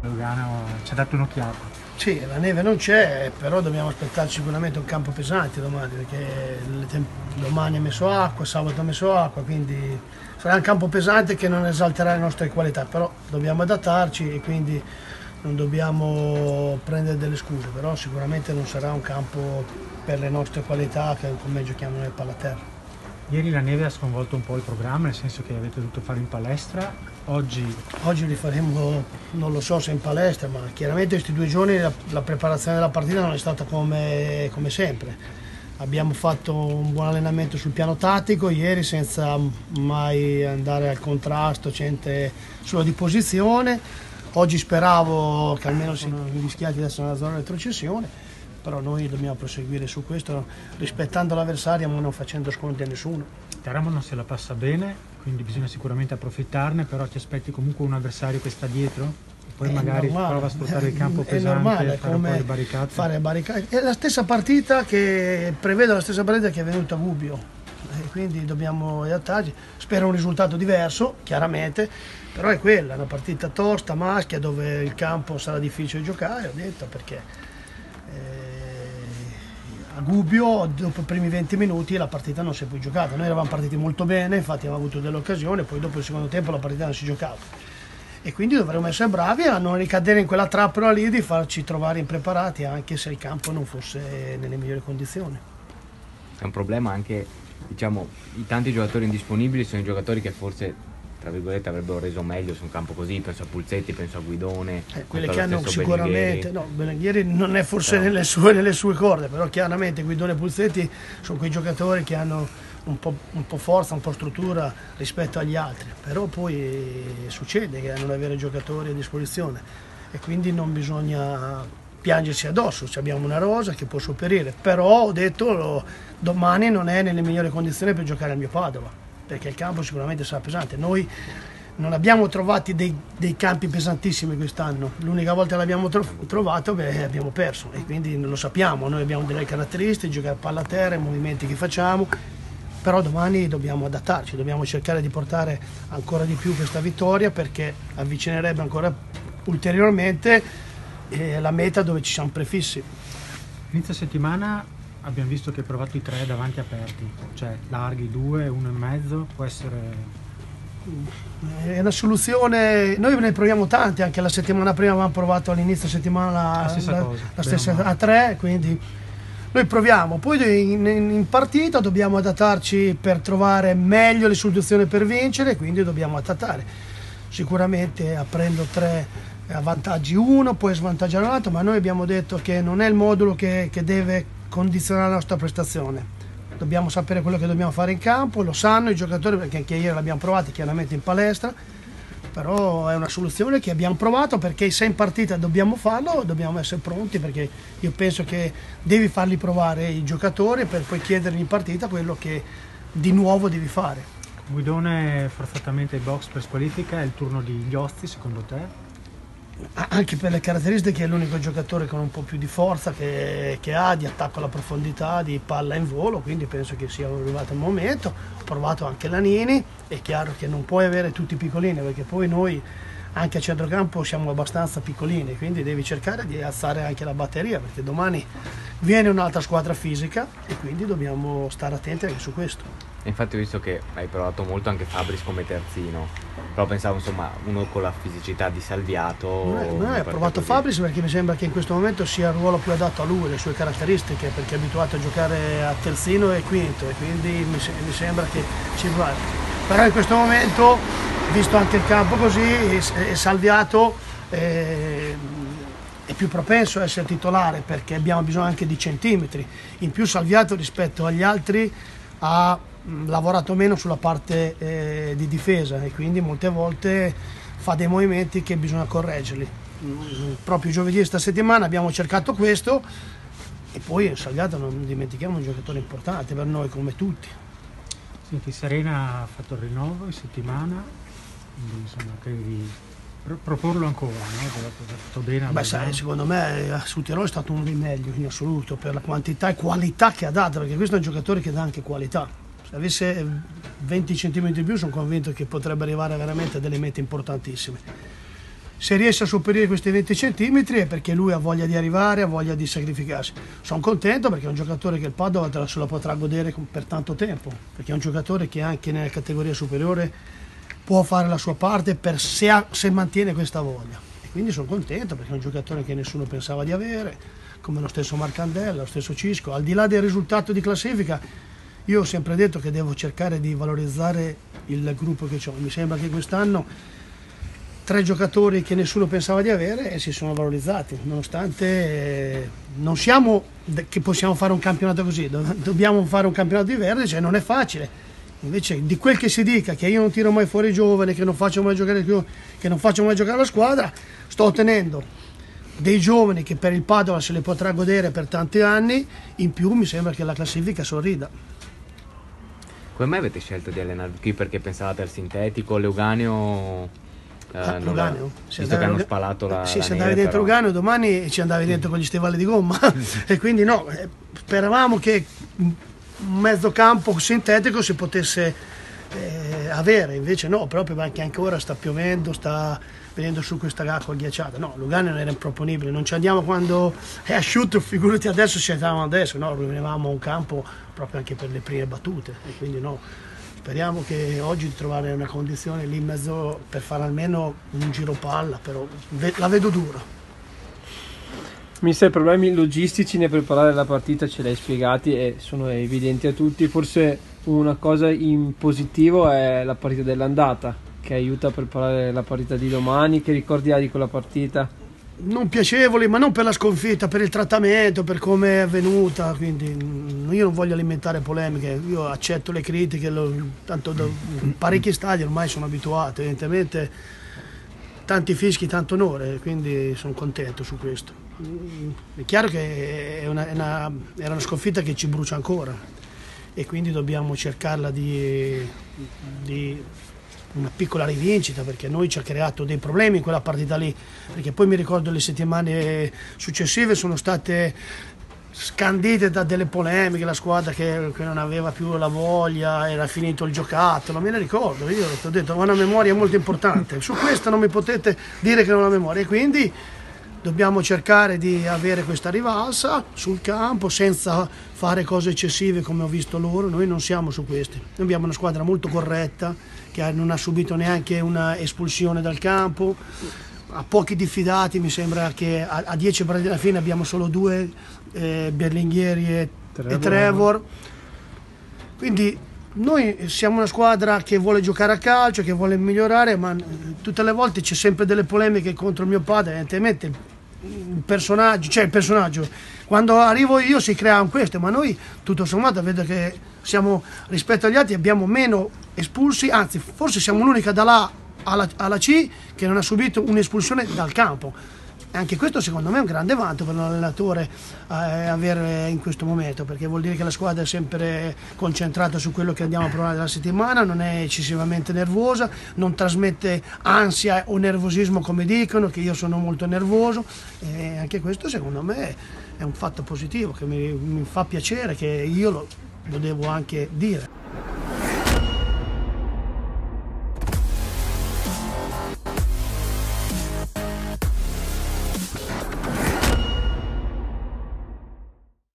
Lugano ci ha dato un'occhiata. Sì, la neve non c'è, però dobbiamo aspettare sicuramente un campo pesante domani, perché domani è messo acqua, sabato è messo acqua, quindi sarà un campo pesante che non esalterà le nostre qualità, però dobbiamo adattarci e quindi non dobbiamo prendere delle scuse, però sicuramente non sarà un campo per le nostre qualità che come giochiamo nel pallaterra. Ieri la neve ha sconvolto un po' il programma, nel senso che avete dovuto fare in palestra. Oggi Rifaremo, non lo so se in palestra, ma chiaramente questi 2 giorni la preparazione della partita non è stata come sempre. Abbiamo fatto un buon allenamento sul piano tattico ieri senza mai andare al contrasto, solo di posizione. Oggi speravo che almeno siano rischiati di essere nella zona di retrocessione, però noi dobbiamo proseguire su questo rispettando l'avversario ma non facendo sconti a nessuno. Teramo non se la passa bene, quindi bisogna sicuramente approfittarne, però ti aspetti comunque un avversario che sta dietro? E poi magari prova a sfruttare il campo pesante, è normale, fare un po' di barricate. Fare barricate. È la stessa partita che prevede la stessa partita che è venuta a Gubbio, e quindi dobbiamo adattarci. Spero un risultato diverso, chiaramente, però è quella, una partita tosta, maschia, dove il campo sarà difficile giocare, ho detto, perché a Gubbio dopo i primi 20 minuti la partita non si è più giocata. Noi eravamo partiti molto bene, infatti avevamo avuto delle occasioni, poi dopo il secondo tempo la partita non si giocava. E quindi dovremmo essere bravi a non ricadere in quella trappola lì di farci trovare impreparati anche se il campo non fosse nelle migliori condizioni. È un problema anche, diciamo, i tanti giocatori indisponibili sono i giocatori che forse tra virgolette avrebbero reso meglio su un campo così, penso a Pulzetti, penso a Guidone, quelli che hanno sicuramente, Belenghieri non è forse però nelle sue corde, però chiaramente Guidone e Pulzetti sono quei giocatori che hanno un po' forza, un po' struttura rispetto agli altri, però poi succede che non avere giocatori a disposizione e quindi non bisogna piangersi addosso, abbiamo una rosa che può sopperire, però ho detto domani non è nelle migliori condizioni per giocare al mio Padova, perché il campo sicuramente sarà pesante. Noi non abbiamo trovati dei campi pesantissimi quest'anno, l'unica volta che l'abbiamo trovato abbiamo perso e quindi non lo sappiamo, noi abbiamo delle caratteristiche, giocare a palla a terra, i movimenti che facciamo, però domani dobbiamo adattarci, dobbiamo cercare di portare ancora di più questa vittoria perché avvicinerebbe ancora ulteriormente la meta dove ci siamo prefissi. Inizio settimana abbiamo visto che hai provato i 3 davanti aperti, cioè larghi 2, 1,5, può essere... È una soluzione, noi ne proviamo tanti, anche la settimana prima avevamo provato all'inizio settimana la stessa a 3, quindi noi proviamo, poi in partita dobbiamo adattarci per trovare meglio le soluzioni per vincere, quindi dobbiamo adattare. Sicuramente aprendo 3 avvantaggi uno, poi svantaggiare l'altro, ma noi abbiamo detto che non è il modulo che deve condizionare la nostra prestazione. Dobbiamo sapere quello che dobbiamo fare in campo, lo sanno i giocatori perché anche ieri l'abbiamo provato chiaramente in palestra, però è una soluzione che abbiamo provato perché se in partita dobbiamo farlo dobbiamo essere pronti, perché io penso che devi farli provare i giocatori per poi chiedergli in partita quello che di nuovo devi fare. Guidone forzatamente ai box per squalifica, è il turno di Giossi secondo te? Anche per le caratteristiche è l'unico giocatore con un po' più di forza che ha, di attacco alla profondità, di palla in volo, quindi penso che sia arrivato il momento. Ho provato anche Lanini, è chiaro che non puoi avere tutti piccolini perché poi noi anche a centrocampo siamo abbastanza piccolini, quindi devi cercare di alzare anche la batteria perché domani viene un'altra squadra fisica e quindi dobbiamo stare attenti anche su questo. Infatti ho visto che hai provato molto anche Fabris come terzino, però pensavo insomma uno con la fisicità di Salviato. Ho provato Fabris perché mi sembra che in questo momento sia il ruolo più adatto a lui, le sue caratteristiche, perché è abituato a giocare a terzino e quinto e quindi mi sembra che ci vada. Però in questo momento, visto anche il campo così, Salviato è più propenso a essere titolare perché abbiamo bisogno anche di centimetri. In più Salviato rispetto agli altri ha lavorato meno sulla parte di difesa e quindi molte volte fa dei movimenti che bisogna correggerli. Proprio giovedì questa settimana abbiamo cercato questo e poi Salviato non dimentichiamo un giocatore importante per noi come tutti. Senti, Serena ha fatto il rinnovo in settimana, quindi insomma credi di proporlo ancora, no? Fatto bene. Beh, sai, secondo me sul Tirolo è stato uno dei meglio in assoluto per la quantità e qualità che ha dato, perché questo è un giocatore che dà anche qualità. Se avesse 20 cm in più sono convinto che potrebbe arrivare veramente a delle mete importantissime. se riesce a superare questi 20 centimetri è perché lui ha voglia di arrivare, ha voglia di sacrificarsi. Sono contento perché è un giocatore che il Padova se lo potrà godere per tanto tempo, perché è un giocatore che anche nella categoria superiore può fare la sua parte se mantiene questa voglia. E quindi sono contento perché è un giocatore che nessuno pensava di avere, come lo stesso Marcandella, lo stesso Cisco. Al di là del risultato di classifica, io ho sempre detto che devo cercare di valorizzare il gruppo che ho. Mi sembra che quest'anno 3 giocatori che nessuno pensava di avere e si sono valorizzati, nonostante non siamo che possiamo fare un campionato così, dobbiamo fare un campionato di vertice, non è facile. Invece di quel che si dica che io non tiro mai fuori i giovani, che non faccio mai giocare la squadra, sto ottenendo dei giovani che per il Padova se li potrà godere per tanti anni, in più mi sembra che la classifica sorrida. Come mai avete scelto di allenarvi qui? Perché pensavate al sintetico, Leuganeo? Luganeo, visto che hanno spalato la sì, se neve, andavi dentro però. Luganeo domani ci andavi dentro con gli stivali di gomma e quindi no, speravamo che un mezzo campo sintetico si potesse avere, invece no, proprio perché anche ora sta piovendo, sta venendo su questa acqua ghiacciata. No, Luganeo non era improponibile, non ci andiamo quando è asciutto, figurati adesso ci andiamo adesso, no, venivamo a un campo proprio anche per le prime battute e quindi no. Speriamo che oggi di trovare una condizione lì in mezzo per fare almeno un giro palla, però la vedo dura. Mister, problemi logistici nel preparare la partita ce l'hai spiegati e sono evidenti a tutti. Forse una cosa in positivo è la partita dell'andata, che aiuta a preparare la partita di domani. Che ricordi hai di quella partita? Non piacevoli, ma non per la sconfitta, per il trattamento, per come è avvenuta, quindi io non voglio alimentare polemiche, io accetto le critiche, tanto da parecchi stadi ormai sono abituato, evidentemente tanti fischi, tanto onore, quindi sono contento su questo. È chiaro che era una sconfitta che ci brucia ancora e quindi dobbiamo cercarla di una piccola rivincita, perché noi ci ha creato dei problemi in quella partita lì, perché poi mi ricordo le settimane successive sono state scandite da delle polemiche, la squadra che non aveva più la voglia, era finito il giocattolo, me ne ricordo, io ti ho detto ho una memoria molto importante, su questo non mi potete dire che non ho memoria e quindi dobbiamo cercare di avere questa rivalsa sul campo senza fare cose eccessive come ho visto loro, noi non siamo su questi, noi abbiamo una squadra molto corretta che non ha subito neanche una espulsione dal campo, ha pochi diffidati, mi sembra che a 10 partite alla fine abbiamo solo 2, Berlinghieri e Trevor, quindi noi siamo una squadra che vuole giocare a calcio, che vuole migliorare, ma tutte le volte c'è sempre delle polemiche contro il mio padre, evidentemente il personaggio, quando arrivo io si crea questo, ma noi tutto sommato vedo che siamo, rispetto agli altri abbiamo meno espulsi, anzi forse siamo l'unica dalla A alla C che non ha subito un'espulsione dal campo. Anche questo secondo me è un grande vanto per un allenatore avere in questo momento, perché vuol dire che la squadra è sempre concentrata su quello che andiamo a provare la settimana, non è eccessivamente nervosa, non trasmette ansia o nervosismo come dicono, che io sono molto nervoso, e anche questo secondo me è un fatto positivo che mi fa piacere, che io lo devo anche dire.